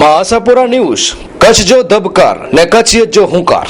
Ashapura news, Kutch જો ધબકાર ને કચ્છીયત જો હુંકાર।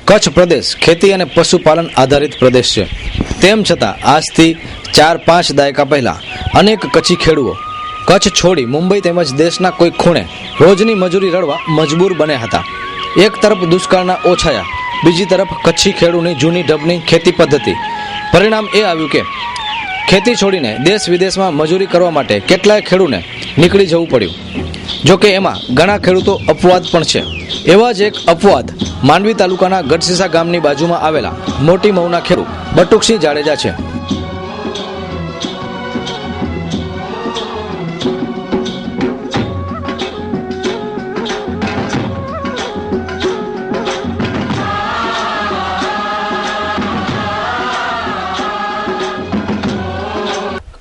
કચ્છ પ્રદેશ ખેતી અને પશુપાલન આધારિત પ્રદેશ છે। તેમ છતાં આજથી 4-5 દાયકા પહેલા અનેક કચ્છી ખેડૂતો કચ્છ છોડી મુંબઈ તેમજ દેશના કોઈ ખૂણે રોજની મજૂરી રળવા મજબૂર બન્યા હતા। એક તરફ દુષ્કાળના ઓછાયા, બીજી તરફ કચ્છી ખેડૂની જૂની ઢબની ખેતી પદ્ધતિ। પરિણામ એ આવ્યું કે ખેતી છોડીને દેશ વિદેશમાં મજૂરી કરવા માટે કેટલાય ખેડૂને નીકળી જવું પડ્યું। જોકે એમાં ઘણા ખેડૂતો અપવાદ પણ છે। એવા જ એક અપવાદ માંડવી તાલુકાના ગઢસીસા ગામની બાજુમાં આવેલા મોટી મઉના ખેડૂત બટુકસિંહ જાડેજા છે।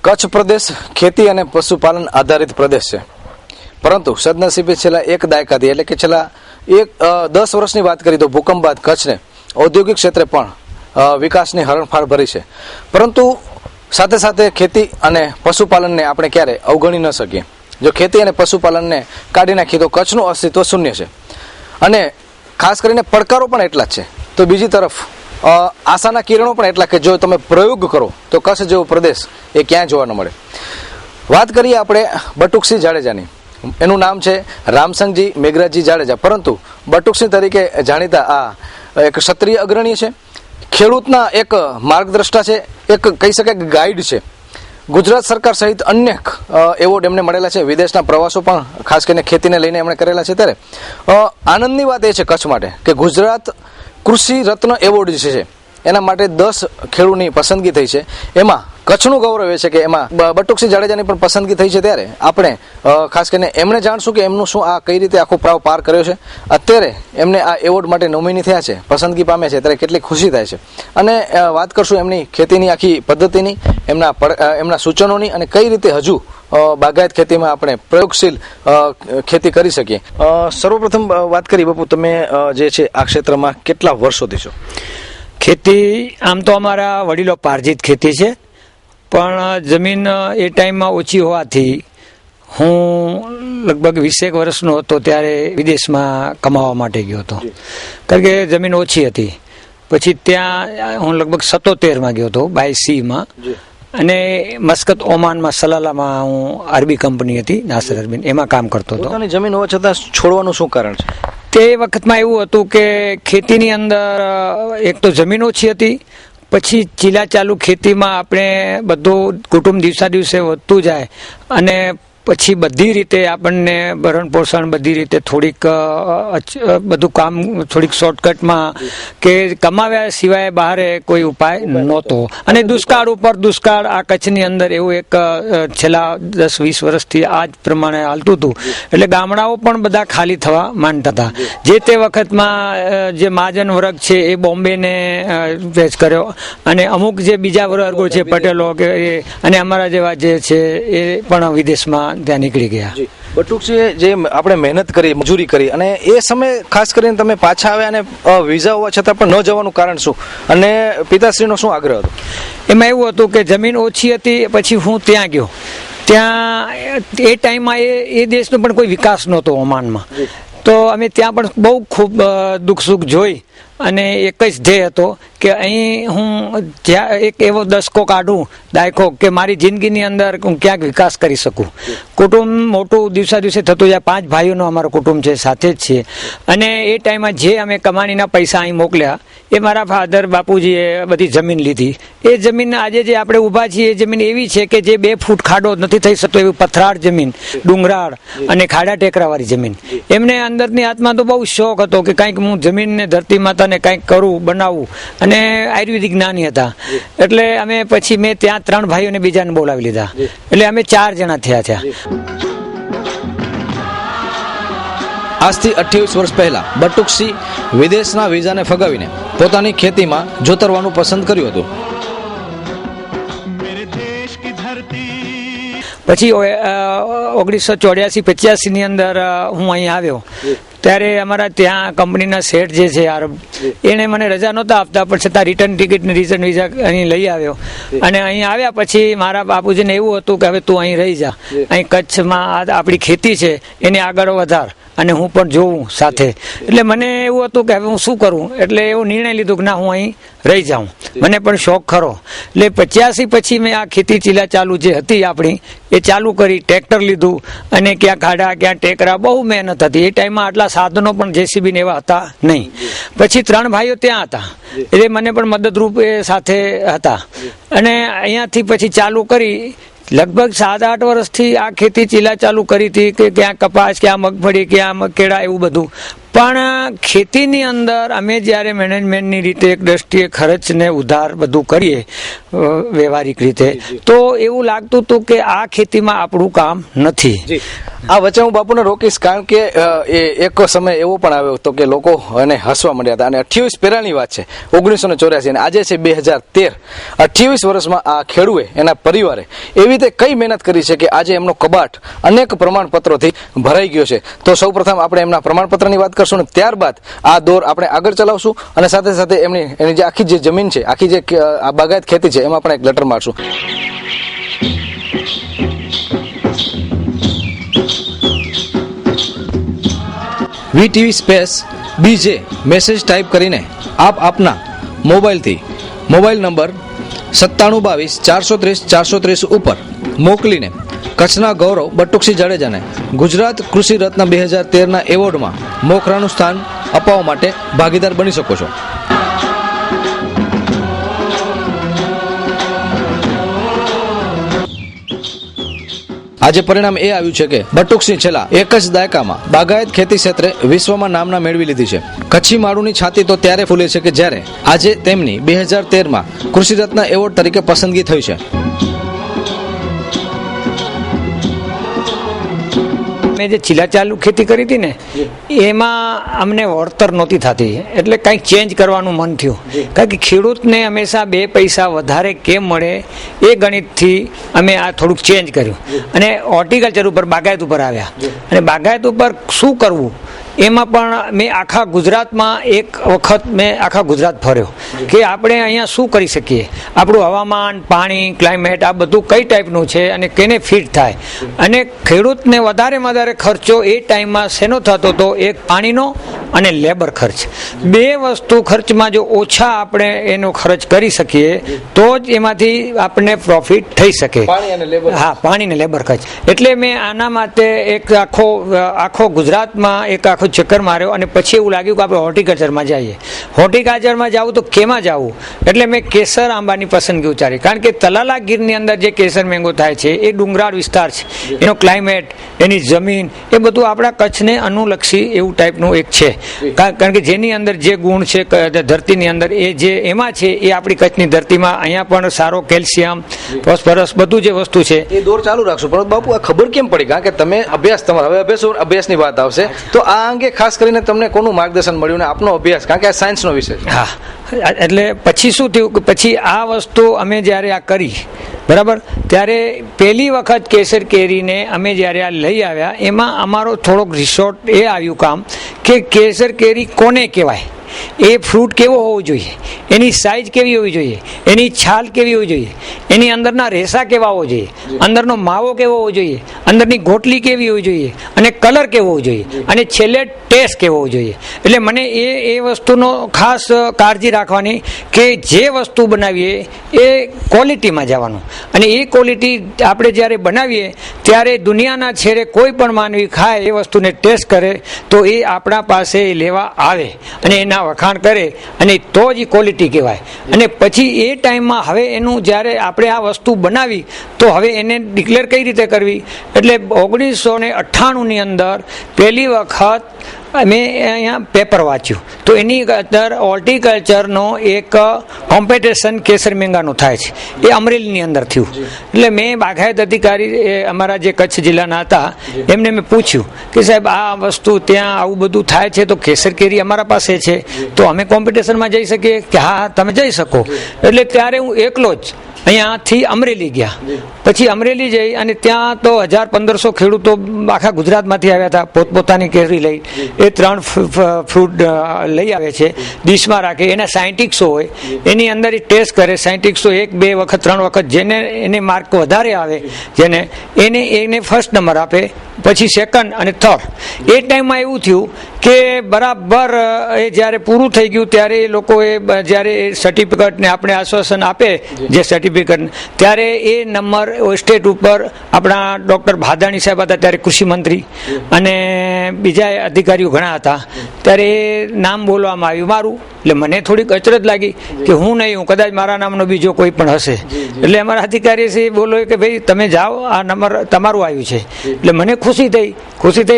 કચ્છ પ્રદેશ ખેતી અને પશુપાલન આધારિત પ્રદેશ છે, પરંતુ સદનસીબે છેલ્લા એક દાયકાથી એટલે કે છેલ્લા 10 વર્ષની વાત કરી તો ભૂકંપ બાદ કચ્છને ઔદ્યોગિક ક્ષેત્રે પણ વિકાસની હરણફાળ ભરી છે। પરંતુ સાથે સાથે ખેતી અને પશુપાલનને આપણે ક્યારે અવગણી ન શકીએ। જો ખેતી અને પશુપાલનને કાઢી નાખીએ તો કચ્છનું અસ્તિત્વ શૂન્ય છે અને ખાસ કરીને પડકારો પણ એટલા જ છે। તો બીજી તરફ આશાના કિરણો પણ એટલા કે જો તમે પ્રયોગ કરો તો કચ્છ જેવો પ્રદેશ એ ક્યાંય જોવા ન મળે। વાત કરીએ આપણે બટુકસિંહ જાડેજાની। એનું નામ છે રામસંગજી મેઘરાજજી જાડેજા, પરંતુ બટુકસિંહ તરીકે જાણીતા આ એક ક્ષત્રિય અગ્રણી છે, ખેડૂતના એક માર્ગદ્રષ્ટા છે, એક કહી શકાય ગાઈડ છે। ગુજરાત સરકાર સહિત અનેક એવોર્ડ એમને મળેલા છે, વિદેશના પ્રવાસો પણ ખાસ કરીને ખેતીને લઈને એમણે કરેલા છે। ત્યારે આનંદની વાત એ છે કચ્છ માટે કે ગુજરાત કૃષિ રત્ન એવોર્ડ જે છે એના માટે 10 ખેડૂતની પસંદગી થઈ છે। એમાં કચ્છનું ગૌરવ એ છે કે એમાં બટુકસિંહ જાડેજાની પણ પસંદગી થઈ છે। ત્યારે આપણે ખાસ કરીને એમણે જાણશું કે એમનું શું આ કઈ રીતે આખો પ્રાવ પાર કર્યો છે, અત્યારે એમને આ એવોર્ડ માટે નોમિની થયા છે, પસંદગી પામ્યા છે, ત્યારે કેટલી ખુશી થાય છે। અને વાત કરશું એમની ખેતીની આખી પદ્ધતિની, એમના સૂચનોની, અને કઈ રીતે હજુ બાગાયત ખેતીમાં આપણે પ્રયોગશીલ ખેતી કરી શકીએ। સર્વપ્રથમ વાત કરી બાપુ, તમે જે છે આ ક્ષેત્રમાં કેટલા વર્ષોથી છો? ખેતી આમ તો અમારા વડીલો પાર્જિત ખેતી છે, પણ જમીન એ ટાઈમમાં ઓછી હોવાથી હું લગભગ 20 વર્ષનો હતો ત્યારે વિદેશમાં કમાવા માટે ગયો હતો, કારણ કે જમીન ઓછી હતી। પછી ત્યાં હું લગભગ 77માં ગયો હતો બાય સીમાં, અને મસ્કત ઓમાનમાં સલાલામાં હું આરબી કંપની હતી નાસર અરબીન, એમાં કામ કરતો હતો। પોતાની જમીન હોવા છતાં છોડવાનું શું કારણ છે? તે વખતમાં એવું હતું કે ખેતીની અંદર એક તો જમીન ઓછી હતી, પછી ચીલા ચાલુ ખેતીમાં આપણે બધું કુટુંબ દિવસે વધતું જાય, અને પછી બધી રીતે આપણને ભરણ પોષણ બધી રીતે થોડીક બધું કામ થોડીક શોર્ટકટમાં કે કમાવ્યા સિવાય બહાર કોઈ ઉપાય નહોતો। અને દુષ્કાળ ઉપર દુષ્કાળ આ કચ્છની અંદર એવું એક છેલ્લા 10-20 વર્ષથી આ જ પ્રમાણે હાલતું હતું, એટલે ગામડાઓ પણ બધા ખાલી થવા માંડતા હતા। જે તે વખતમાં જે મહાજન વર્ગ છે એ બોમ્બેને વેચ કર્યો, અને અમુક જે બીજા વર્ગો છે પટેલો કે અને અમારા જેવા જે છે એ પણ વિદેશમાં ત્યાં નીકળી ગયા। બટુકસિંહે જે આપણે મહેનત કરી, મજૂરી કરી, અને એ સમય ખાસ કરીને તમે પાછા આવ્યા અને વિઝા હોવા છતાં પણ ન જવાનું કારણ શું, અને પિતાશ્રીનો શું આગ્રહ હતો? એમાં એવું હતું કે જમીન ઓછી હતી, પછી હું ત્યાં ગયો। ત્યાં એ ટાઈમમાં એ દેશનો પણ કોઈ વિકાસ નહોતો ઓમાનમાં, તો અમે ત્યાં પણ બહુ ખૂબ દુઃખ સુખ જોઈ, અને એક જ ધ્યેય હતો કે અહીં હું જ્યાં એક એવો દસકો કાઢું, દાયકો, કે મારી જિંદગીની અંદર હું ક્યાંક વિકાસ કરી શકું। કુટુંબ મોટું દિવસે થતું જાય, 5 ભાઈઓનો અમારો કુટુંબ છે, સાથે જ છીએ, અને એ ટાઈમમાં જે અમે કમાણીના પૈસા અહીં મોકલ્યા એ મારા ફાધર બાપુજીએ બધી જમીન લીધી। એ જમીન આજે જે આપણે ઊભા છીએ એ જમીન એવી છે કે જે 2 ફૂટ ખાડો નથી થઈ શકતો એવી પથરાળ જમીન, ડુંગરાળ અને ખાડા ટેકરાવાળી જમીન। એમને અંદરની આત્મા તો બહુ શોખ હતો કે કંઈક હું જમીનને ધરતી માતાને કંઈક કરું, બનાવું, અને આયુર્વેદિક જ્ઞાની હતા, એટલે અમે પછી મેં ત્યાં 3 ભાઈઓને બીજાને બોલાવી લીધા, એટલે અમે 4 જણા થયા છે। આજથી 28 વર્ષ પહેલા બટુકસિંહ વિદેશના વિઝાને ફગાવીને પોતાની ખેતીમાં જોતરવાનું પસંદ કર્યું હતું. પછી 1984-85 ની અંદર હું અહીં આવ્યો ત્યારે અમારા ત્યાં કંપનીના શેઠ જે છે આરબ, એને મને રજા નહોતા આપતા, પણ છતાં રિટર્ન ટિકિટ ને રિટર્ન વિઝા અહીં લઈ આવ્યો. અને અહીં આવ્યા પછી મારા બાપુજીને એવું હતું કે હવે તું અહીં રહી જા, અહીં કચ્છમાં આપણી ખેતી છે એને આગળ વધાર અને હું પણ જોઉં સાથે. એટલે મને એવું હતું કે હવે હું શું કરું, એટલે એવો નિર્ણય લીધો કે ના, હું અહીં રહી જાઉં, મને પણ શોખ ખરો. એટલે 85 પછી મેં આ ખેતી ચીલા ચાલુ જે હતી આપણી એ ચાલુ કરી, ટ્રેક્ટર લીધું અને ક્યાં ખાડા ક્યાં ટેકરા, બહુ મહેનત હતી. એ ટાઈમમાં આટલા સાધનો પણ જેસીબી ને એવા હતા નહીં. પછી 3 ભાઈઓ ત્યાં હતા, એટલે મને પણ મદદરૂપ એ સાથે હતા. અને અહીંયાથી પછી ચાલુ કરી લગભગ 7-8 વર્ષથી આ ખેતી ચીલા ચાલુ કરી હતી કે ક્યાં કપાસ, ક્યાં મગફળી, ક્યાં મકેડા, એવું બધું. પણ ખેતીની અંદર અમે જ્યારે મેનેજમેન્ટની રીતે એક દ્રષ્ટિએ ખર્ચ ને ઉધાર બધું કરીએ વ્યવહારિક રીતે, તો એવું લાગતું હતું કે આ ખેતીમાં આપણું કામ નથી. આ વચ્ચે હું બાપુને રોકીશ, કારણ કે એક સમય એવો પણ આવ્યો હતો કે લોકો એને હસવા માંડ્યા હતા. અને 28 પહેલાની વાત છે, 1984, અને આજે છે 2013. 28 વર્ષમાં આ ખેડૂએ, એના પરિવારે એવી રીતે કઈ મહેનત કરી છે કે આજે એમનો કબાટ અનેક પ્રમાણપત્રોથી ભરાઈ ગયો છે. તો સૌ પ્રથમ આપણે એમના પ્રમાણપત્રની વાત કરશું, ને ત્યારબાદ આ દોર આપણે આગળ ચલાવશું, અને સાથે સાથે એની જે આખી જે જમીન છે, આખી જે આ બાગાયત ખેતી છે, એમાં પણ એક લેટર મારશું. VTV space BJ message type કરીને આપ આપના મોબાઈલથી મોબાઈલ નંબર 9722-430-430 ઉપર મોકલીને કચ્છના ગૌરવ બટુકસિંહ જાડેજાને ગુજરાત કૃષિ રત્ન 2013ના એવોર્ડમાં મોખરાનું સ્થાન અપાવવા માટે ભાગીદાર બની શકો છો. આજે પરિણામ એ આવ્યું છે કે બટુકસિંહ છેલ્લા એક જ દાયકામાં બાગાયત ખેતી ક્ષેત્રે વિશ્વમાં નામના મેળવી લીધી છે. કચ્છી માળુની છાતી તો ત્યારે ફૂલે છે કે જ્યારે આજે તેમની 2013માં કૃષિ રત્ન એવોર્ડ તરીકે પસંદગી થઈ છે. મેં જે ચીલા ચાલુ ખેતી કરી હતી ને, એમાં અમને વળતર નહોતી થતી, એટલે કંઈક ચેન્જ કરવાનું મન થયું. કારણ કે ખેડૂતને હંમેશા 2 પૈસા વધારે કેમ મળે એ ગણિતથી અમે આ થોડુંક ચેન્જ કર્યું અને હોર્ટિકલ્ચર ઉપર, બાગાયત ઉપર આવ્યા. અને બાગાયત ઉપર શું કરવું એમાં પણ મેં આખા ગુજરાતમાં એક વખત આખા ગુજરાત ફર્યો કે આપણે અહીંયા શું કરી શકીએ, આપણું હવામાન, પાણી, ક્લાઇમેટ, આ બધું કઈ ટાઈપનું છે અને કેને ફિટ થાય. અને ખેડૂતને વધારેમાં વધારે ખર્ચો એ ટાઈમમાં શેનો થતો હતો, એક પાણીનો અને લેબર ખર્ચ. 2 વસ્તુ ખર્ચમાં જો ઓછા આપણે એનો ખર્ચ કરી શકીએ તો જ એમાંથી આપણને પ્રોફિટ થઈ શકે. હા, પાણી અને લેબર ખર્ચ. એટલે મેં આના માટે એક આખો ગુજરાતમાં એક આખો ચક્કર માર્યો અને પછી એવું લાગ્યું કે આપણે હોર્ટિકલ્ચરમાં જઈએ. હોર્ટિકલ્ચરમાં જવું તો કેમાં જવું, એટલે મેં કેસર આંબાની પસંદગી ઉચ્ચારી. કારણ કે તલાલા ગીરની અંદર જે કેસર મેંગો થાય છે એ ડુંગરાળ વિસ્તાર છે, એનો ક્લાઇમેટ, એની જમીન, એ બધું આપણા કચ્છને અનુલક્ષી એવું ટાઈપનું એક છે. કારણ કે જેની અંદર જે ગુણ છે ધરતીની અંદર એ જે એમાં છે એ આપણી કચ્છની ધરતીમાં અહીંયા પણ સારો કેલ્શિયમ, ફોસ્ફરસ, બધું જે વસ્તુ છે. એ દોર ચાલુ રાખશું, પણ બાપુ આ ખબર કેમ પડી? કારણ કે તમે તમારો હવે અભ્યાસની વાત આવશે, તો આ અંગે ખાસ કરીને તમને કોનું માર્ગદર્શન મળ્યું ને આપનો અભ્યાસ, કારણ કે આ સાયન્સનો વિષય છે. હા, એટલે પછી શું થયું કે પછી આ વસ્તુ અમે જ્યારે આ કરી, બરાબર, ત્યારે પહેલી વખત કેસર કેરીને અમે જ્યારે આ લઈ આવ્યા, એમાં અમારો થોડોક રિસોર્ટ એ આવ્યું કામ કે કેસર કેરી કોને કહેવાય, એ ફ્રૂટ કેવો હોવો જોઈએ, એની સાઇઝ કેવી હોવી જોઈએ, એની છાલ કેવી હોવી જોઈએ, એની અંદરના રેસા કેવા હોવો જોઈએ, અંદરનો માવો કેવો હોવો જોઈએ, અંદરની ગોટલી કેવી હોવી જોઈએ, અને કલર કેવો હોવો જોઈએ, અને છેલ્લે ટેસ્ટ કેવો હોવો જોઈએ. એટલે મને એ વસ્તુનો ખાસ કાળજી રાખવાની કે જે વસ્તુ બનાવીએ એ ક્વોલિટીમાં જવાનું. અને એ ક્વોલિટી આપણે જ્યારે બનાવીએ ત્યારે દુનિયાના છેડે કોઈ પણ માનવી ખાય એ વસ્તુને ટેસ્ટ કરે તો એ આપણા પાસે લેવા આવે અને એના વખાણ કરે, અને તો જ ક્વોલિટી કહેવાય. અને પછી એ ટાઈમમાં હવે એનું જ્યારે આપણે આ વસ્તુ બનાવી તો હવે એને ડિક્લેર કઈ રીતે કરવી, એટલે 1998ની અંદર પહેલી વખત મેં અહીંયા પેપર વાંચ્યું તો એની અંદર હોર્ટિકલ્ચરનો એક કોમ્પિટિશન કેસર મેંગાનું થાય છે, એ અમરેલીની અંદર થયું. એટલે મેં બાગાયત અધિકારી અમારા જે કચ્છ જિલ્લાના હતા એમને મેં પૂછ્યું કે સાહેબ આ વસ્તુ ત્યાં આવું બધું થાય છે તો કેસર કેરી અમારા પાસે છે તો અમે કોમ્પિટિશનમાં જઈ શકીએ? કે હા તમે જઈ શકો. એટલે ત્યારે હું એકલો જ અહીંયાથી અમરેલી ગયા. પછી અમરેલી જઈ અને ત્યાં તો 1000-1500 ખેડૂતો આખા ગુજરાતમાંથી આવ્યા હતા પોતપોતાની કેરી લઈ. એ 3 ફ્રૂટ લઈ આવે છે, ડીશમાં રાખે, એના સાયન્ટિસ્ટો હોય, એની અંદર એ ટેસ્ટ કરે. સાયન્ટિસ્ટો 1, 2 વખત 3 વખત જેને એને માર્ક વધારે આવે એને ફર્સ્ટ નંબર આપે, પછી સેકન્ડ અને થર્ડ. એ ટાઈમમાં એવું થયું કે બરાબર એ જ્યારે પૂરું થઈ ગયું ત્યારે એ લોકોએ જ્યારે સર્ટિફિકેટ ને આપણે આશ્વાસન આપે જે સર્ટિફિકેટ, ત્યારે એ નંબર સ્ટેટ ઉપર આપણા ડૉક્ટર ભાદાણી સાહેબ હતા ત્યારે કૃષિ મંત્રી અને બીજા અધિકારીઓ ઘણા હતા, ત્યારે એ નામ બોલવામાં આવ્યું મારું. એટલે મને થોડીક અચરજ લાગી કે હું નહીં, હું કદાચ મારા નામનો બીજો કોઈ પણ હશે. એટલે અમારા અધિકારી છે બોલો કે ભાઈ તમે જાઓ, આ નંબર તમારું આવ્યું છે. એટલે મને ખુશી થઈ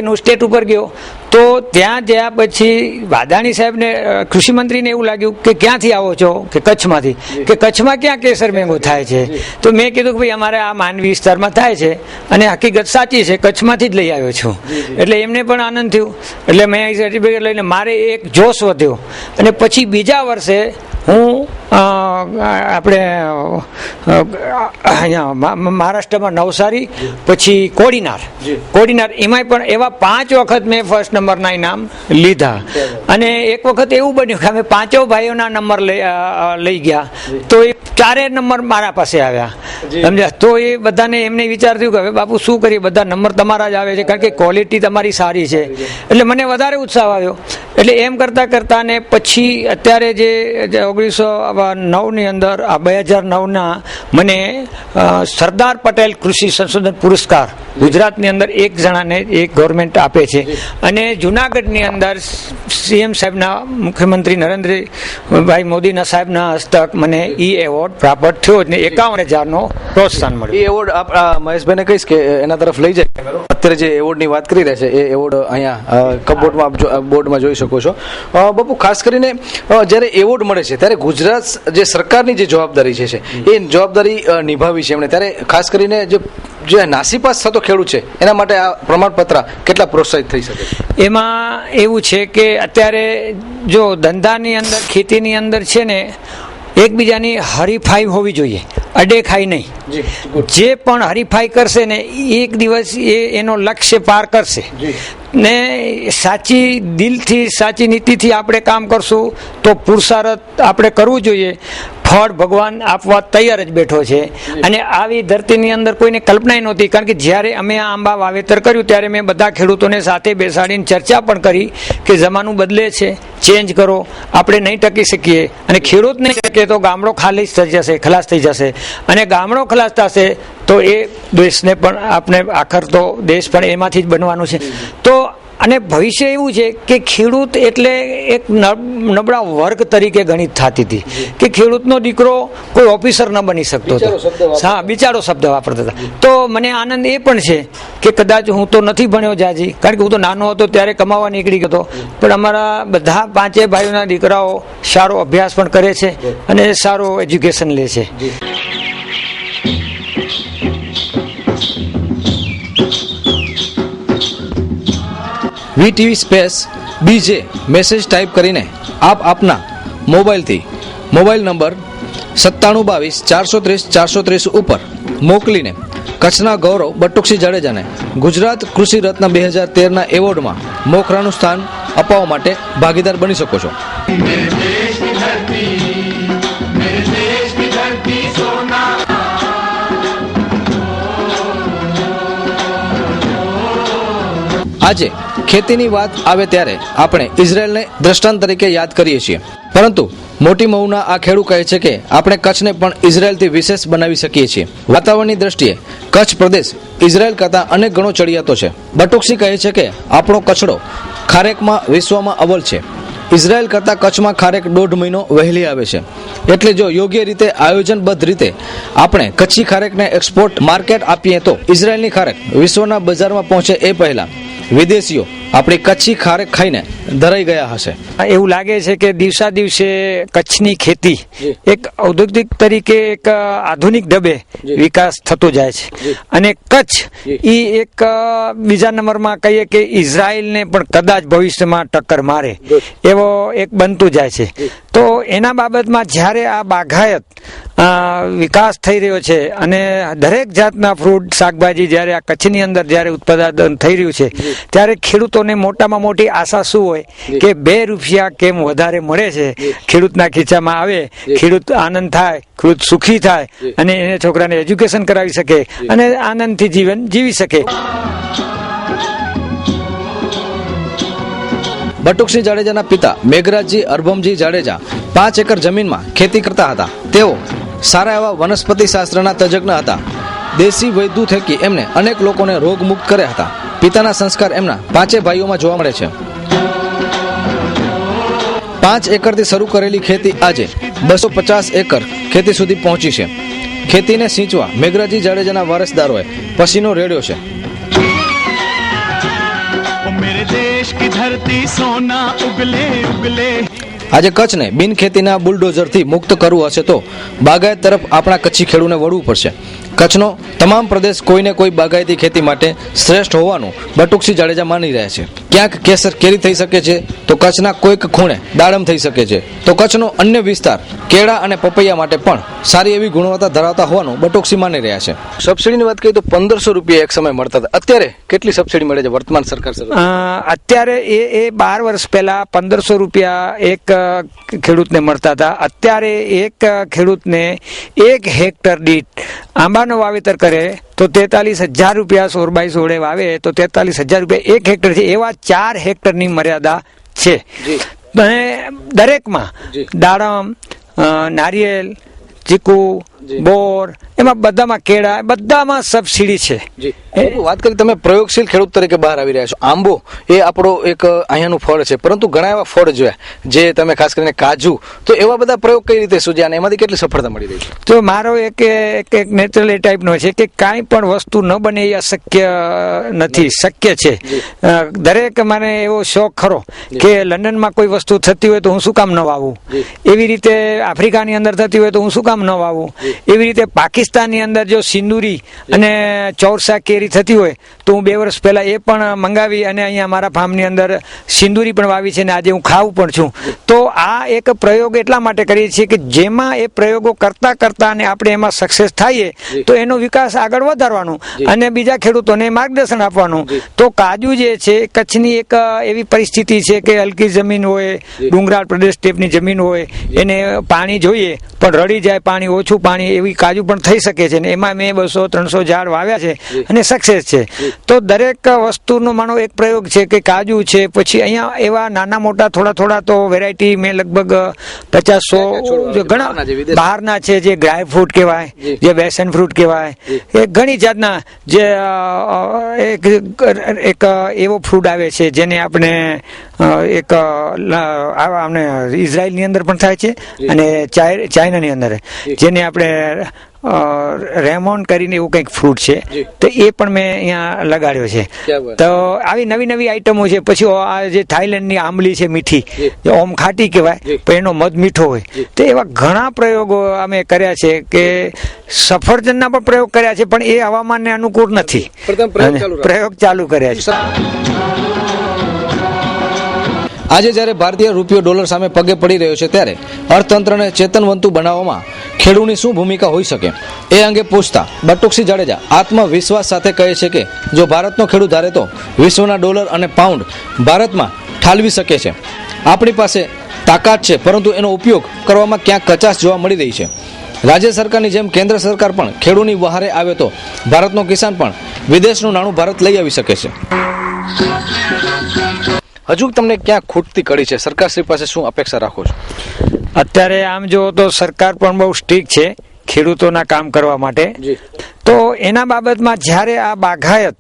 હું સ્ટેટ ઉપર ગયો. તો ત્યાં ગયા પછી વાદાણી સાહેબને કૃષિ મંત્રીને એવું લાગ્યું કે ક્યાંથી આવો છો? કે કચ્છમાંથી. કે કચ્છમાં ક્યાં કેસર મેંગો થાય છે? તો મેં કીધું કે ભાઈ અમારે આ માંડવી વિસ્તારમાં થાય છે અને હકીકત સાચી છે, કચ્છમાંથી જ લઈ આવ્યો છું. એટલે એમને પણ આનંદ થયું. એટલે મેં અહીં સર્ટિફિકેટ લઈને મારે એક જોશ વધ્યો. અને પછી બીજા વર્ષે હું આપણે અહીંયા મહારાષ્ટ્રમાં નવસારી, પછી કોડીનાર એમાંય પણ એવા 5 વખત મેં ફર્સ્ટ નંબરના ઇનામ લીધા. અને એક વખત એવું બન્યું કે અમે 5 ભાઈઓના નંબર લઈ ગયા તો એ 4 નંબર મારા પાસે આવ્યા, સમજ્યા? તો એ બધાને એમને વિચાર થયું કે હવે બાપુ શું કરીએ, બધા નંબર તમારા જ આવે છે કારણ કે ક્વોલિટી તમારી સારી છે. એટલે મને વધારે ઉત્સાહ આવ્યો. એટલે એમ કરતાં ને પછી અત્યારે જે 1909ની અંદર 2009ના મને સરદાર પટેલ કૃષિ સંશોધન પુરસ્કાર ગુજરાતની અંદર એક જણાને એક ગવર્મેન્ટ આપે છે. અને જુનાગઢની અંદર સીએમ સાહેબના, મુખ્યમંત્રી નરેન્દ્રભાઈ મોદીના સાહેબના હસ્તક મને ઈ એવોર્ડ પ્રાપ્ત થયો ને 51,000નો પ્રોત્સાહન મળ્યું. એ એવોર્ડ મહેશભાઈને કહીશ કે એના તરફ લઈ જાય. અત્યારે જે એવોર્ડની વાત કરી રહ્યા છે એ એવોર્ડ અહીંયા કપબોર્ડમાં બોર્ડમાં જોઈ શકો છો. બાપુ, ખાસ કરીને જ્યારે એવોર્ડ મળે છે ત્યારે ગુજરાત જે સરકારની જે જવાબદારી છે એ જવાબદારી નિભાવી છે એમણે, ત્યારે ખાસ કરીને જે નાસીપાસ થતો ખેડૂત છે એના માટે આ પ્રમાણપત્ર કેટલા પ્રોત્સાહિત થઈ શકે? એમાં એવું છે કે અત્યારે જો ધંધાની અંદર, ખેતીની અંદર છે ને એકબીજાની હરીફાઈ હોવી જોઈએ, અડેખાઈ નહીં. જે પણ હરીફાઈ કરશે ને એક દિવસ એનો લક્ષ્ય પાર કરશે ને સાચી દિલથી, સાચી નીતિથી આપણે કામ કરશું તો પુરુષાર્થ આપણે કરવું જોઈએ. ફળ ભગવાન આપવા તૈયાર જ બેઠો છે. અને આવી ધરતીની અંદર કોઈને કલ્પના નહોતી, કારણ કે જ્યારે અમે આ આંબા વાવેતર કર્યું ત્યારે મેં બધા ખેડૂતોને સાથે બેસાડીને ચર્ચા પણ કરી કે જમાનું બદલે છે, ચેન્જ કરો, આપણે નહીં ટકી શકીએ. અને ખેડૂત નહીં ટકે તો ગામડો ખલાસ થઈ જશે. અને ગામડો ખલાસ થશે તો એ દેશને પણ આપણે આખર તો દેશ પણ એમાંથી જ બનવાનું છે. તો અને ભવિષ્ય એવું છે કે ખેડૂત એટલે એક નબળા વર્ગ તરીકે ગણિત થતી હતી કે ખેડૂતનો દીકરો કોઈ ઓફિસર ન બની શકતો હતો. હા, બિચારો શબ્દ વાપરતા હતા. તો મને આનંદ એ પણ છે કે કદાચ હું તો નથી ભણ્યો જાજી, કારણ કે હું તો નાનો હતો ત્યારે કમાવા નીકળી ગયો, પણ અમારા બધા 5 ભાઈઓના દીકરાઓ સારો અભ્યાસ પણ કરે છે અને સારું એજ્યુકેશન લે છે. VTV space BJ message type કરીને આપ આપના મોબાઈલથી મોબાઈલ નંબર 9722430430 ઉપર મોકલીને કચ્છના ગૌરવ બટુકસિંહ જાડેજાને ગુજરાત કૃષિ રત્ન 2013ના એવોર્ડમાં મોખરાનું સ્થાન અપાવવા માટે ભાગીદાર બની શકો છો. આજે ખેતીની વાત આવે ત્યારે આપણે ઇઝરાયલને દ્રષ્ટાંત તરીકે યાદ કરીએ છીએ, પરંતુ મોટી મહુના આ ખેડૂત કહે છે કે આપણે કચ્છને પણ ઇઝરાયલથી વિશેષ બનાવી શકીએ છીએ. વાતાવરણની દ્રષ્ટિએ કચ્છ પ્રદેશ ઇઝરાયલ કરતાં અનેક ગણો ચડિયાતો છે. બટુકસિંહ કહે છે કે આપણો કચ્છડો ખારેકમાં વિશ્વમાં અવ્વલ છે. ઇઝરાયલ કરતાં કચ્છમાં ખારેક 1.5 મહિનો વહેલી આવે છે. એટલે જો યોગ્ય રીતે, આયોજનબદ્ધ રીતે આપણે કચ્છી ખારેકને એક્સપોર્ટ માર્કેટ આપીએ તો ઇઝરાયલની ખારેક વિશ્વના બજારમાં પહોંચે એ પહેલા વિદેશીઓ આપણી કચ્છી ખારેક ખાઈને ધરાઈ ગયા હશે. એવું લાગે છે કે દિવસા દિવસે કચ્છની ખેતી એક ઔદ્યોગિક તરીકે એક આધુનિક ઢબે વિકાસ થતો જાય છે અને કચ્છ એ એક બીજા નંબરમાં કહીએ કે ઇઝરાયલને પણ કદાચ ભવિષ્યમાં ટક્કર મારે એવો એક બનતું જાય છે. તો એના બાબતમાં જ્યારે આ બાગાયત વિકાસ થઈ રહ્યો છે અને દરેક જાતના ફ્રૂટ શાકભાજી જ્યારે આ કચ્છની અંદર જ્યારે ઉત્પાદન થઈ રહ્યું છે ત્યારે ખેડૂતોને મોટામાં મોટી આશા શું હોય કે 2 રૂપિયા કેમ વધારે મળે છે, ખેડૂતના ખીચામાં આવે, ખેડૂત આનંદ થાય, ખેડૂત સુખી થાય અને એને છોકરાને એજ્યુકેશન કરાવી શકે અને આનંદથી જીવન જીવી શકે. બટુકસિંહ જાડેજાના પિતા મેઘરાજજી અરભમજી જાડેજા 5 એકર જમીનમાં ખેતી કરતા હતા. તેઓ સારા એવા વનસ્પતિ શાસ્ત્રના તજજ્ઞ હતા. દેશી વૈદ્ય થકી એમને અનેક લોકોને રોગમુક્ત કર્યા હતા. પિતાના સંસ્કાર એમના 5 ભાઈઓમાં જોવા મળે છે. 5 એકરથી શરૂ કરેલી ખેતી આજે 250 એકર ખેતી સુધી પહોંચી છે. ખેતીને સિંચવા મેઘરાજજી જાડેજાના વારસદારોએ પસીનો રેડ્યો છે. આજે કચ્છને બિન ખેતીના બુલડોઝરથી મુક્ત કરવું હશે તો બાગાયત તરફ આપણા કચ્છી ખેડૂને વળવું પડશે. કચ્છનો તમામ પ્રદેશ કોઈને કોઈ બાગાયતી ખેતી માટે શ્રેષ્ઠ હોવાનું બટુકસિંહ જાડેજા માની રહ્યા છે. ક્યાંક કેસર કેરી થઈ શકે છે તો કચ્છના કોઈક ખૂણે દાડમ થઈ શકે છે તો કચ્છનો અન્ય વિસ્તાર કેળા અને પપૈયા માટે પણ સારી એવી ગુણવત્તા ધરાવતા હોવાનું બટુકસિંહ માની રહ્યા છે. સબસિડીની વાત કરીએ તો 1500 રૂપિયા એક સમય મળતા હતા. અત્યારે કેટલી સબસિડી મળે છે વર્તમાન સરકાર? અત્યારે એ 12 વર્ષ પહેલા 1500 રૂપિયા એક ખેડૂતને મળતા હતા. અત્યારે એક ખેડૂતને 1 હેક્ટર દીઠ આંબાનું વાવેતર કરે તો 43,000 રૂપિયા 16x16 વાવે તો 43,000 રૂપિયા 1 હેક્ટર છે. એવા 4 હેક્ટરની મર્યાદા છે અને દરેકમાં દાડમ, નારિયેલ, ચીકુ, બોર, એમાં બધામાં કેળા, બધામાં સબસિડી છે. વાત કરી તમે પ્રયોગશીલ ખેડૂત તરીકે બહાર આવી રહ્યા છો. આંબો એ આપણો એક અહીંયાનું ફળ છે, પરંતુ ઘણા એવા ફળ જોયા જે તમે ખાસ કરીને કાજુ, તો એવા બધા પ્રયોગ કઈ રીતે સૂજ્યા અને એમાંથી કેટલી સફળતા મળી રહી છે? તો મારો એક નેચરલ એ ટાઈપનો છે કે કાંઈ પણ વસ્તુ ન બને એ અશક્ય નથી, શક્ય છે. દરેક મને એવો શોખ ખરો કે લંડનમાં કોઈ વસ્તુ થતી હોય તો હું શું કામ ન વાવું, એવી રીતે આફ્રિકાની અંદર થતી હોય તો હું શું કામ ન વાવું, એવી રીતે પાકિસ્તાનની અંદર જો સિંદુરી અને ચોરસા કેરી થતી હોય તો હું 2 વર્ષ પહેલા એ પણ મંગાવી અને અહીંયા મારા ફાર્મની અંદર સિંદુરી પણ વાવી છે અને આજે હું ખાવું પણ છું. તો આ એક પ્રયોગ એટલા માટે કરીએ છીએ કે જેમાં એ પ્રયોગો કરતા કરતા અને આપણે એમાં સક્સેસ થઈએ તો એનો વિકાસ આગળ વધારવાનો અને બીજા ખેડૂતોને માર્ગદર્શન આપવાનું. તો કાજુ જે છે કચ્છની એક એવી પરિસ્થિતિ છે કે હલકી જમીન હોય, ડુંગરાળ પ્રદેશ ટાઈપની જમીન હોય, એને પાણી જોઈએ પણ રડી જાય, પાણી ઓછું પાણી, એવી કાજુ પણ થઈ શકે છે. એમાં મેં 200-300 ઝાડ વાવ્યા છે અને સક્સેસ છે. તો દરેક વસ્તુનો માનો એક પ્રયોગ છે કે કાજુ છે, પછી અહીંયા એવા નાના મોટા થોડા તો વેરાયટી મેં લગભગ 50-100 ઘણા બહારના છે જે ડ્રાય ફ્રૂટ કહેવાય, જે બેસન ફ્રૂટ કહેવાય, એ ઘણી જાતના જે એક એવો ફ્રૂટ આવે છે જેને આપણે એક આપણે ઇઝરાયલની અંદર પણ થાય છે અને ચાઇનાની અંદર જેને આપણે રેમોન કરીને એવું કંઈક ફ્રૂટ છે, તો એ પણ મેં અહીંયા લગાડ્યો છે. તો આવી નવી આઈટમો છે. પછી આ જે થાઈલેન્ડની આંબલી છે મીઠી, ઓમ ખાટી કહેવાય પણ એનો મધ મીઠો હોય, તો એવા ઘણા પ્રયોગો અમે કર્યા છે કે સફરજનના પણ પ્રયોગ કર્યા છે પણ એ હવામાનને અનુકૂળ નથી, પ્રયોગ ચાલુ કર્યા છે. આજે જ્યારે ભારતીય રૂપિયો ડોલર સામે પગે પડી રહ્યો છે ત્યારે અર્થતંત્રને ચેતનવંતું બનાવવામાં ખેડૂતની શું ભૂમિકા હોઈ શકે એ અંગે પૂછતા બટુકસિંહ જાડેજા આત્મવિશ્વાસ સાથે કહે છે કે જો ભારતનો ખેડૂત ધારે તો વિશ્વના ડોલર અને પાઉન્ડ ભારતમાં ઠાલવી શકે છે. આપણી પાસે તાકાત છે પરંતુ એનો ઉપયોગ કરવામાં ક્યાંક કચાશ જોવા મળી રહી છે. રાજ્ય સરકારની જેમ કેન્દ્ર સરકાર પણ ખેડૂતની વહારે આવે તો ભારતનો કિસાન પણ વિદેશનું નાણું ભારત લઈ આવી શકે છે. હજુ તમને ક્યાં ખૂટતી કડી છે? સરકારશ્રી પાસે શું અપેક્ષા રાખો છો? અત્યારે આમ જો તો સરકાર પણ બહુ સ્ટ્રિક્ટ છે ખેડૂતોના કામ કરવા માટે. તો એના બાબતમાં જ્યારે આ બાગાયત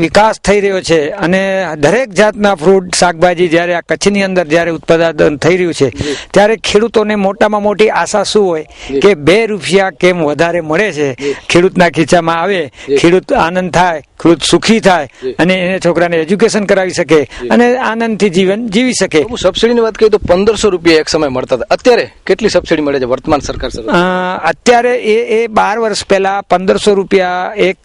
વિકાસ થઈ રહ્યો છે અને દરેક જાતના ફ્રૂટ શાકભાજી જ્યારે આ કચ્છની અંદર જ્યારે ઉત્પાદન થઈ રહ્યું છે ત્યારે ખેડૂતોને મોટામાં મોટી આશા શું હોય કે 2 રૂપિયા કેમ વધારે મળે છે, ખેડૂતના ખીચામાં આવે, ખેડૂત આનંદ થાય, ખેડૂત સુખી થાય અને એને છોકરાને એજ્યુકેશન કરાવી શકે અને આનંદથી જીવન જીવી શકે. સબસિડીની વાત કરીએ તો 1500 રૂપિયા એક સમય મળતા હતા. અત્યારે કેટલી સબસિડી મળે છે વર્તમાન સરકાર તરફથી? અત્યારે એ 12 વર્ષ પહેલા 1500 રૂપિયા એક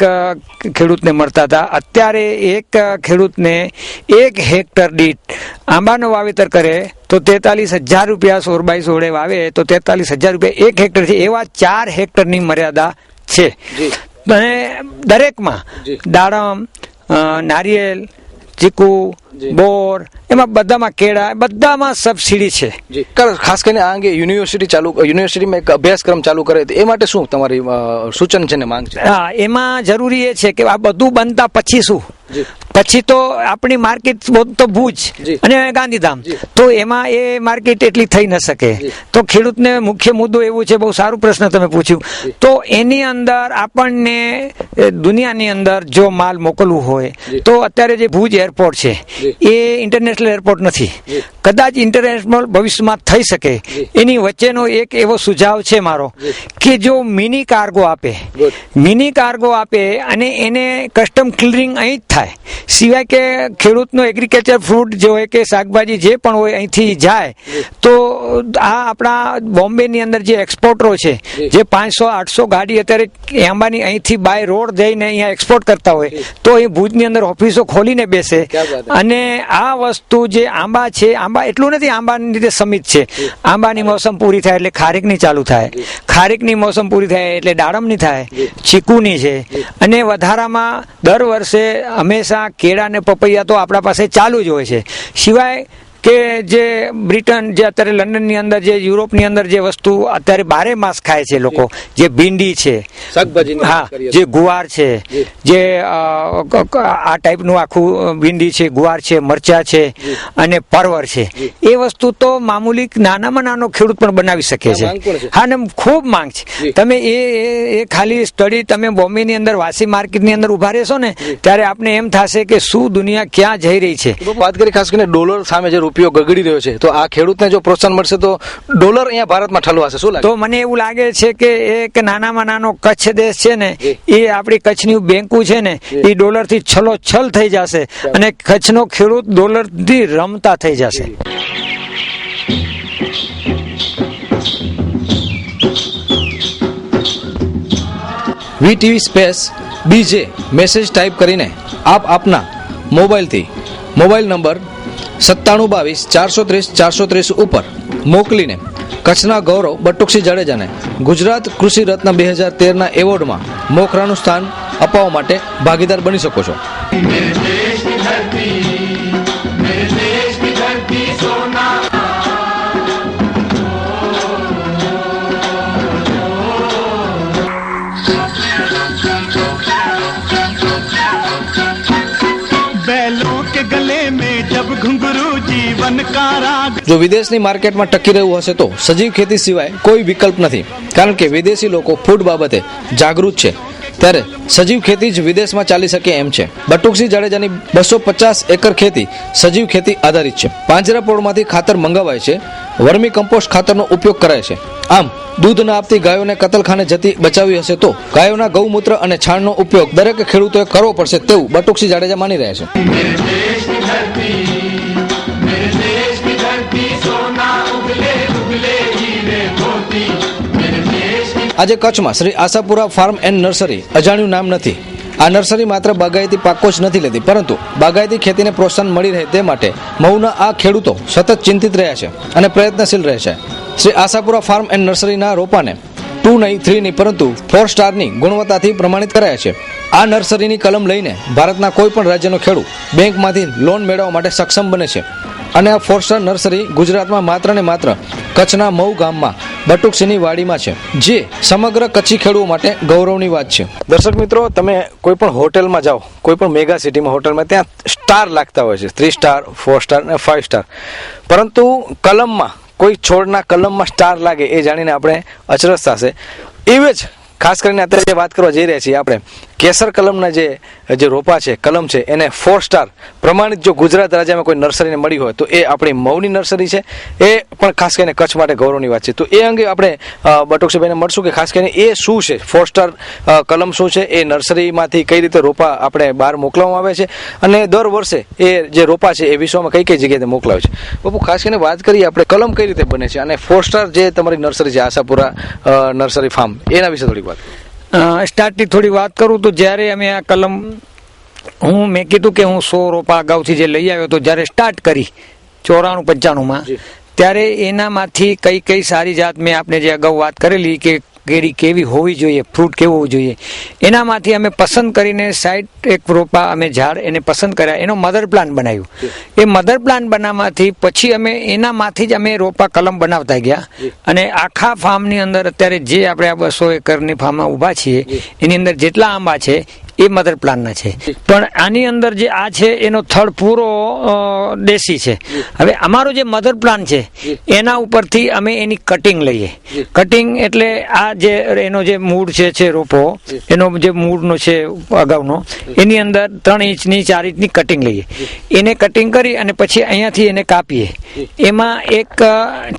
ખેડૂતને મળતા હતા. અત્યારે એક ખેડૂતને 1 હેક્ટર દીઠ આંબાનું વાવેતર કરે તો 43,000 રૂપિયા 16x16 વાવે તો 43,000 રૂપિયા 1 હેક્ટર છે. એવા 4 હેક્ટરની મર્યાદા છે. અને દરેકમાં દાડમ, નારિયેલ, ચીકુ, બોર, એમાં બધામાં કેળા, બધામાં સબસિડી છે. ખાસ કરીને આ અંગે યુનિવર્સિટીમાં એક અભ્યાસક્રમ ચાલુ કરે એ માટે શું તમારી સૂચન છે ને માંગ છે? હા, એમાં જરૂરી એ છે કે આ બધું બનતા પછી શું, પછી તો આપણી માર્કેટ તો ભુજ અને ગાંધીધામ, તો એમાં એ માર્કેટ એટલી થઈ ન શકે. તો ખેડૂતને મુખ્ય મુદ્દો એવું છે, બહુ સારું પ્રશ્ન તમે પૂછ્યું. તો એની અંદર આપણને દુનિયાની અંદર જો માલ મોકલવું હોય તો અત્યારે જે ભુજ એરપોર્ટ છે એ ઇન્ટરનેશનલ એરપોર્ટ નથી. કદાચ ઇન્ટરનેશનલ ભવિષ્યમાં થઈ શકે. એની વચ્ચેનો એક એવો સુઝાવ છે મારો કે જો મિની કાર્ગો આપે અને એને કસ્ટમ ક્લિયરિંગ અહીં જ થાય, સિવાય કે ખેડૂતનો એગ્રીકલ્ચર ફ્રૂટ જે હોય કે શાકભાજી જે પણ હોય અહીંથી જાય, તો આ આપણા બોમ્બેની અંદર જે એક્સપોર્ટરો છે જે 500-800 ગાડી અત્યારે આંબાની અહીંથી બાય રોડ જઈને અહીંયા એક્સપોર્ટ કરતા હોય, તો અહીં ભુજની અંદર ઓફિસો ખોલીને બેસે. અને આ વસ્તુ જે આંબા છે, આંબા એટલું નથી આંબાની રીતે સમિત છે. આંબાની મોસમ પૂરી થાય એટલે ખારીકની ચાલુ થાય, ખારીકની મોસમ પૂરી થાય એટલે દાડમની થાય, ચીકુની છે, અને વધારામાં દર વર્ષે હંમેશા કેળા ને પપૈયા તો આપણા પાસે ચાલુ જ હોય છે. સિવાય કે જે બ્રિટન, જે અત્યારે લંડનની અંદર, જે યુરોપની અંદર જે વસ્તુ અત્યારે 12 માસ ખાય છે લોકો, જે ભીંડી છે, હા, જે ગુવાર છે, જે આ ટાઈપનું આખું ભીંડી છે, ગુવાર છે, મરચા છે અને પરવર છે, એ વસ્તુ તો મામૂલી નાનામાં નાનો ખેડૂત પણ બનાવી શકે છે. હા, ને ખૂબ માંગ છે. તમે એ ખાલી સ્ટડી તમે બોમ્બેની અંદર વાસી માર્કેટની અંદર ઉભા રહેશો ને ત્યારે આપને એમ થશે કે શું દુનિયા ક્યાં જઈ રહી છે. વાત કરી ખાસ કરીને ડોલર સામે જે રૂપિયો ગગડી રહ્યો છે, તો આ ખેડૂતને જો પ્રોત્સાહન મળશે તો ડોલર અહીંયા ભારતમાં ઠલવાશે. શું લાગે? તો મને એવું લાગે છે કે એક નાનામાં નાનો કચ્છ દેશ છે ને, એ આપણી કચ્છની બેંકુ છે ને, એ ડોલરથી છલોછલ થઈ જશે અને કચ્છનો ખેડૂત ડોલરથી રમતા થઈ જશે. VTV space BJ message type કરીને આપ આપના મોબાઈલથી મોબાઈલ નંબર 9722-430-430 ઉપર મોકલીને કચ્છના ગૌરવ બટુકસિંહ જાડેજાને ગુજરાત કૃષિ રત્ન 2013ના એવોર્ડમાં મોખરાનું સ્થાન અપાવવા માટે ભાગીદાર બની શકો છો. જો વિદેશની માર્કેટમાં ટકી રહેવું હશે તો સજીવ ખેતી સિવાય કોઈ વિકલ્પ નથી, કારણ કે વિદેશી લોકો ફૂડ બાબતે જાગૃત છે. ત્યારે સજીવ ખેતી જ વિદેશમાં ચાલી શકે એમ છે. બટુકસિંહ જાડેજાની 250 એકર ખેતી સજીવ ખેતી આધારિત છે. પાંજરાપોળમાંથી ખાતર મંગાવાય છે, વર્મી કમ્પોસ્ટ ખાતરનો ઉપયોગ કરાય છે. આમ દૂધ ન આપતી ગાયોને કતલખાને જતી બચાવી હશે તો ગાયોના ગૌમૂત્ર અને છાણનો ઉપયોગ દરેક ખેડૂતોએ કરવો પડશે તેવું બટુકસિંહ જાડેજા માની રહ્યા છે. આજે કચ્છમાં Shri Ashapura farm and nursery અજાણ્યું નામ નથી. આ નર્સરી માત્ર બાગાયતી પાકો જ નથી લેતી, પરંતુ બાગાયતી ખેતીને પ્રોત્સાહન મળી રહે તે માટે મહુના આ ખેડૂતો સતત ચિંતિત રહ્યા છે અને પ્રયત્નશીલ રહે છે. શ્રી આશાપુરા ફાર્મ એન્ડ નર્સરીના રોપાને 2 નહીં 3 નહીં પરંતુ 4 સ્ટારની ગુણવત્તાથી પ્રમાણિત કરાયા છે. આ નર્સરીની કલમ લઈને ભારતના કોઈ પણ રાજ્યનો ખેડૂત બેંકમાંથી લોન મેળવવા માટે સક્ષમ બને છે. અને આ 4 સ્ટાર નર્સરી ગુજરાતમાં માત્ર ને માત્ર કચ્છના મહુ ગામમાં બટુકસિંહની વાડીમાં છે, જે સમગ્ર કચ્છી ખેડૂતો માટે ગૌરવની વાત છે. દર્શક મિત્રો, તમે કોઈ પણ હોટેલમાં જાઓ, કોઈ પણ મેગા સિટીમાં હોટલમાં, ત્યાં સ્ટાર લાગતા હોય છે, 3 સ્ટાર, 4 સ્ટાર અને 5 સ્ટાર, પરંતુ કલમમાં કોઈ છોડના કલમમાં સ્ટાર લાગે એ જાણીને આપણે અચરજ થશે. એવી જ ખાસ કરીને અત્યારે જે વાત કરવા જઈ રહ્યા છીએ આપણે કેસર કલમના જે રોપા છે, કલમ છે, એને 4 સ્ટાર પ્રમાણિત જો ગુજરાત રાજ્યમાં કોઈ નર્સરીને મળી હોય તો એ આપણી મૌની નર્સરી છે. એ પણ ખાસ કરીને કચ્છ માટે ગૌરવની વાત છે. તો એ અંગે આપણે બટુકભાઈને મળશું કે ખાસ કરીને એ શું છે, 4 સ્ટાર કલમ શું છે, એ નર્સરીમાંથી કઈ રીતે રોપા આપણે બહાર મોકલવામાં આવે છે અને દર વર્ષે એ જે રોપા છે એ વિશ્વમાં કઈ કઈ જગ્યાએ મોકલાવે છે. બાપુ, ખાસ કરીને વાત કરીએ આપણે કલમ કઈ રીતે બને છે અને 4 સ્ટાર જે તમારી નર્સરી છે આશાપુરા નર્સરી ફાર્મ, એના વિશે થોડીક વાત. સ્ટાર્ટથી થોડી વાત કરું તો જ્યારે અમે આ કલમ મેં કીધું કે હું 100 રોપા અગાઉથી જે લઈ આવ્યો તો જ્યારે સ્ટાર્ટ કરી 94-95માં, ત્યારે એનામાંથી કઈ સારી જાત મેં આપણે જે અગાઉ વાત કરેલી કે કેરી કેવી હોવી જોઈએ, ફ્રૂટ કેવું હોવું જોઈએ, એનામાંથી અમે પસંદ કરીને 60 એક રોપા અમે ઝાડ એને પસંદ કર્યા, એનો મધર પ્લાન બનાવ્યું. એ મધર પ્લાન બનાવવાથી પછી અમે એનામાંથી જ અમે રોપા કલમ બનાવતા ગયા અને આખા ફાર્મની અંદર અત્યારે જે આપણે આ 200 એકરની ફાર્મમાં ઊભા છીએ એની અંદર જેટલા આંબા છે એ મધર પ્લાનના છે. પણ આની અંદર જે આ છે એનો થડ પૂરો દેશી છે. હવે અમારો જે મધર પ્લાન છે એના ઉપરથી અમે એની કટિંગ લઈએ. કટિંગ એટલે આ જે એનો જે મૂળ છે રોપો, એનો જે મૂળનો છે અગાઉનો, એની અંદર 3 ઇંચની 4 ઇંચની કટિંગ લઈએ. એને કટિંગ કરી અને પછી અહીંયાથી એને કાપીએ, એમાં એક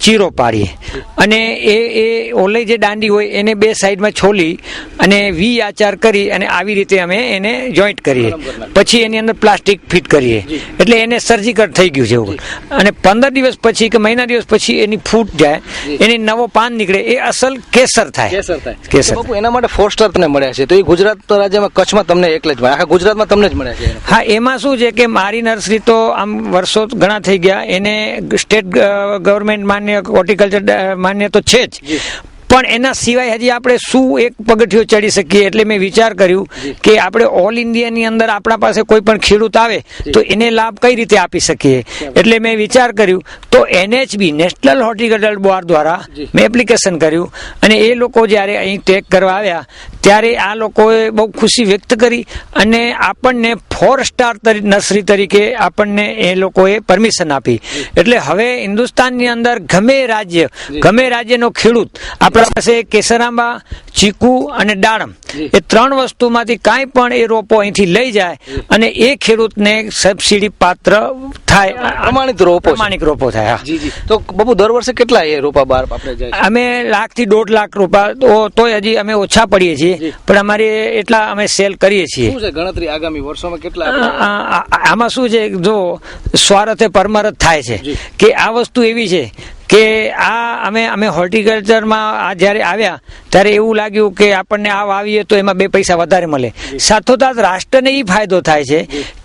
ચીરો પાડીએ અને એ ઓલે જે દાંડી હોય એને 2 સાઈડમાં છોલી અને વી આચાર કરી અને આવી રીતે અમે એને જોઈન્ટ કરીએ. પછી એની અંદર પ્લાસ્ટિક ફિટ કરીએ એટલે એને સર્જિકલ થઈ ગયું છે એવું. અને 15 દિવસ પછી કે મહિના દિવસ પછી એની ફૂટ જાય, એની નવો પાન નીકળે, એ અસલ કેસર થાય. કેસર. બાપુ, એના માટે 4 સ્ટાર તમને મળ્યા છે તો એ ગુજરાત રાજ્યમાં કચ્છમાં તમને એકલે જ મળ્યા, આખા ગુજરાતમાં તમને જ મળ્યા છે? હા, એમાં શું છે કે મારી નર્સરી તો આમ વર્ષો ઘણા થઈ ગયા, એને સ્ટેટ ગવર્મેન્ટ માન્ય, હોર્ટિકલ્ચર માન્ય તો છે જ, પણ એના સિવાય હજી આપણે શું એક પગથિયો ચડી શકીએ. એટલે મેં વિચાર કર્યું કે આપણે ઓલ ઇન્ડિયાની અંદર આપણા પાસે કોઈ પણ ખેડૂત આવે તો એને લાભ કઈ રીતે આપી શકીએ. એટલે મેં વિચાર કર્યું તો NHB નેશનલ હોર્ટિકલ્ચર બોર્ડ દ્વારા મેં એપ્લિકેશન કર્યું અને એ લોકો જ્યારે અહીં ટેગ કરવા આવ્યા ત્યારે આ લોકોએ બહુ ખુશી વ્યક્ત કરી અને આપણને 4 સ્ટાર નર્સરી તરીકે આપણને એ લોકોએ પરમિશન આપી. એટલે હવે હિન્દુસ્તાનની અંદર ગમે રાજ્યનો ખેડૂત આપણા પાસે કેસરાંબા, ચીકુ અને દાડમ એ 3 વસ્તુમાંથી કાંઈ પણ એ રોપો અહીંથી લઈ જાય અને એ ખેડૂતને સબસિડી પાત્ર થાય, પ્રમાણિક રોપો થાય. તો બાપુ, દર વર્ષે કેટલા એ રોપા બહાર આપણે જાય? અમે 1 થી 1.5 લાખ રોપા, તોય હજી અમે ઓછા પડીએ છીએ, પણ અમારે એટલા અમે સેલ કરીએ છીએ. શું છે ગણતરી આગામી વર્ષોમાં કેટલા? આમાં શું છે, જો સ્વાર્થે પરમારથ થાય છે કે આ વસ્તુ એવી છે કે અમે હોર્ટિકલ્ચરમાં જ્યારે આવ્યા ત્યારે એવું લાગ્યું કે આપણને આ વાવીએ તો એમાં 2 પૈસા વધારે મળે. સાથોસાથ રાષ્ટ્રને એ ફાયદો થાય છે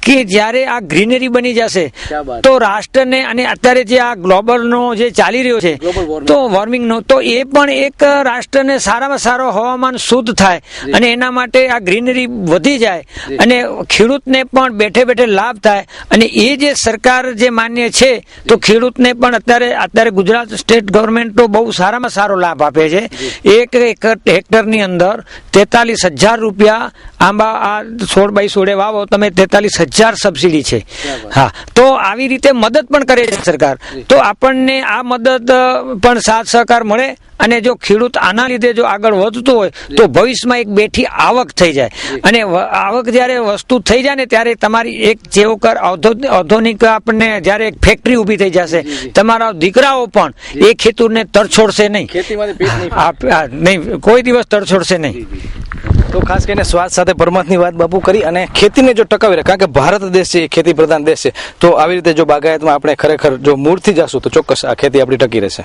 કે જ્યારે આ ગ્રીનરી બની જશે તો રાષ્ટ્રને, અને અત્યારે જે આ ગ્લોબલનો જે ચાલી રહ્યો છે તો વોર્મિંગનો, તો એ પણ એક રાષ્ટ્રને સારામાં સારો હવામાન શુદ્ધ થાય અને એના માટે આ ગ્રીનરી વધી જાય અને ખેડૂતને પણ બેઠે લાભ થાય. અને એ જે સરકાર જે માન્ય છે તો ખેડૂતને પણ અત્યારે ગુજરાત સ્ટેટ ગવર્મેન્ટ તો બહુ સારામાં સારો લાભ આપે છે. 1 હેક્ટરની અંદર 43,000 રૂપિયા આંબા આ 16x16 વાવો તમે, 43,000 સબસિડી છે. હા, તો આવી રીતે મદદ પણ કરે છે સરકાર. તો આપણને આ મદદ પણ સાથ સહકાર મળે અને જો ખેડૂત આના લીધે જો આગળ વધતો હોય તો ભવિષ્યમાં એક બેઠી આવક થઈ જાય. અને આવક જ્યારે વસ્તુ થઈ જાય ને ત્યારે તમારી એક જેવો કર ઔદ્યોગિક આપણને જ્યારે એક ફેક્ટરી ઊભી થઈ જશે, તમારા દીકરાઓ પણ એ ખેતરને તરછોડશે નહીં, કોઈ દિવસ તરછોડશે નહીં. તો ખાસ કરીને સ્વાદ સાથે પરમાત્મની વાત બાપુ કરી અને ખેતીને જો ટકાવી રહે, કારણ કે ભારત દેશ છે ખેતી પ્રધાન દેશ છે, તો આવી રીતે જો બાગાયતમાં આપણે ખરેખર જો મૂળથી જશું તો ચોક્કસ આ ખેતી આપણી ટકી રહેશે.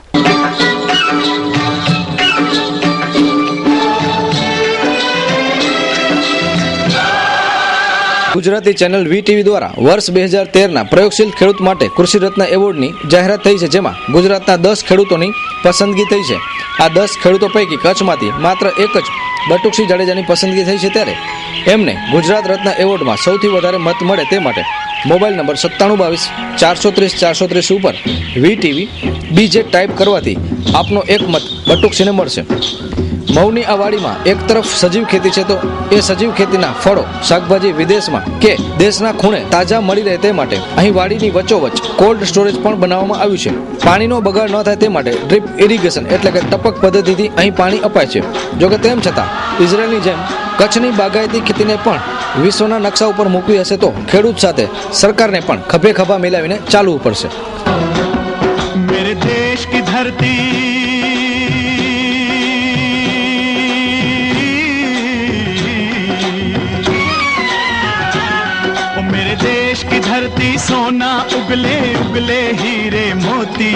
ગુજરાતી ચેનલ VTV દ્વારા વર્ષ 2013ના પ્રયોગશીલ ખેડૂત માટે કૃષિ રત્ન એવોર્ડની જાહેરાત થઈ છે, જેમાં ગુજરાતના 10 ખેડૂતોની પસંદગી થઈ છે. આ 10 ખેડૂતો પૈકી કચ્છમાંથી માત્ર એક જ બટુકસિંહ જાડેજાની પસંદગી થઈ છે. ત્યારે એમને ગુજરાત રત્ન એવોર્ડમાં સૌથી વધારે મત મળે તે માટે મોબાઈલ નંબર 9722 430 430 ઉપર VTV BJ ટાઈપ કરવાથી આપનો એક મત બટુકસિંહને મળશે. મઉની આ વાડીમાં એક તરફ સજીવ ખેતી છે તો એ સજીવ ખેતીના ફળો, શાકભાજી વિદેશમાં કે દેશના ખૂણે તાજા મળી રહે તે માટે અહીં વાડીની વચ્ચોવચ્ચ કોલ્ડ સ્ટોરેજ પણ બનાવવામાં આવ્યું છે. પાણીનો બગાડ ન થાય તે માટે ડ્રીપ ઇરિગેશન એટલે કે ટપક પદ્ધતિથી અહીં પાણી અપાય છે. જોકે તેમ છતાં ઇઝરાયલની જેમ કચ્છની બાગાયતી ખેતીને પણ વિશ્વના નકશા ઉપર મૂકવી હશે તો ખેડૂત સાથે સરકારને પણ ખભે ખભા મિલાવીને ચાલવું પડશે. मेरे देश की धरती ओ मेरे देश की धरती सोना उगले उगले हीरे मोती